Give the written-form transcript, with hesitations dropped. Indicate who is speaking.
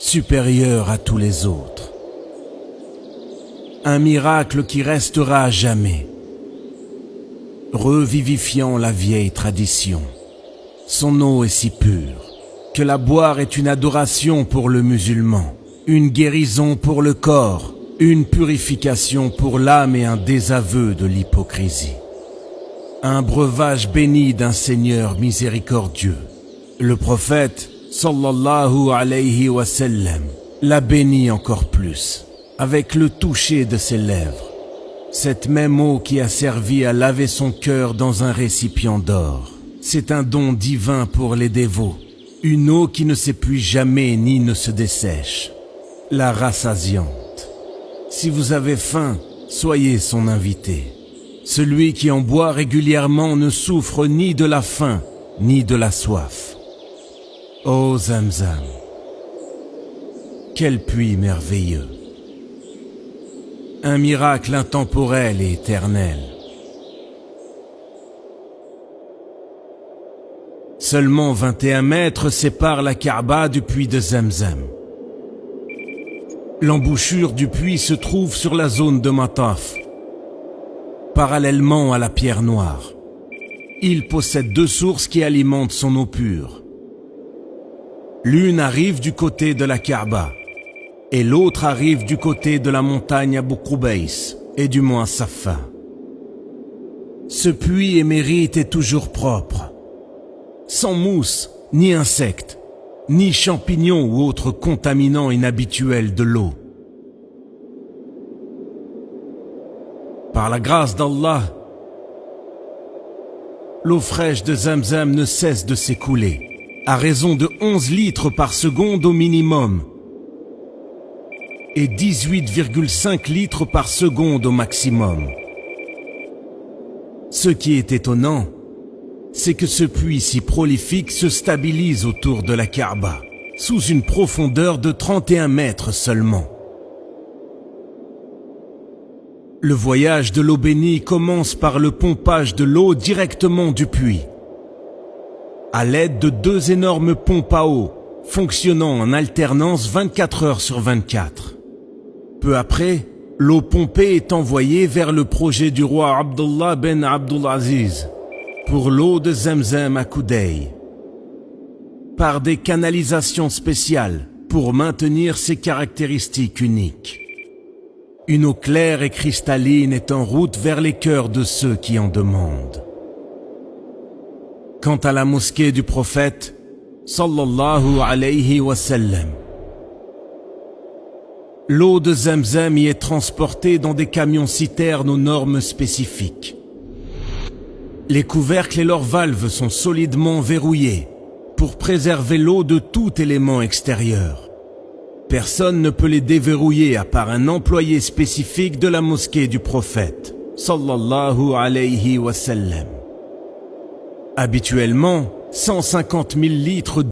Speaker 1: supérieur à tous les autres. Un miracle qui restera à jamais, revivifiant la vieille tradition. Son eau est si pure que la boire est une adoration pour le musulman, une guérison pour le corps, une purification pour l'âme et un désaveu de l'hypocrisie. Un breuvage béni d'un Seigneur miséricordieux. Le prophète, sallallahu alayhi wa sallam, l'a béni encore plus, avec le toucher de ses lèvres. Cette même eau qui a servi à laver son cœur dans un récipient d'or. C'est un don divin pour les dévots. Une eau qui ne s'épuise jamais ni ne se dessèche. La rassasiante. Si vous avez faim, soyez son invité. Celui qui en boit régulièrement ne souffre ni de la faim, ni de la soif. Ô Zamzam, quel puits merveilleux! Un miracle intemporel et éternel. Seulement 21 mètres séparent la Kaaba du puits de Zamzam. L'embouchure du puits se trouve sur la zone de Mataf, parallèlement à la pierre noire. Il possède 2 sources qui alimentent son eau pure. L'une arrive du côté de la Kaaba et l'autre arrive du côté de la montagne Abu Qubays et du mont Safa. Ce puits émérite est toujours propre, sans mousse, ni insectes, ni champignons ou autres contaminants inhabituels de l'eau. Par la grâce d'Allah, l'eau fraîche de Zamzam ne cesse de s'écouler, à raison de 11 litres par seconde au minimum et 18,5 litres par seconde au maximum. Ce qui est étonnant, c'est que ce puits si prolifique se stabilise autour de la Kaaba, sous une profondeur de 31 mètres seulement. Le voyage de l'eau bénie commence par le pompage de l'eau directement du puits, à l'aide de 2 énormes pompes à eau, fonctionnant en alternance 24 heures sur 24. Peu après, l'eau pompée est envoyée vers le projet du roi Abdullah ben Abdulaziz pour l'eau de Zamzam à Koudey, par des canalisations spéciales pour maintenir ses caractéristiques uniques. Une eau claire et cristalline est en route vers les cœurs de ceux qui en demandent. Quant à la mosquée du prophète, sallallahu alayhi wa sallam, l'eau de Zamzam y est transportée dans des camions-citernes aux normes spécifiques. Les couvercles et leurs valves sont solidement verrouillés pour préserver l'eau de tout élément extérieur. Personne ne peut les déverrouiller à part un employé spécifique de la mosquée du prophète, sallallahu alayhi wa sallam. Habituellement, 150 000 litres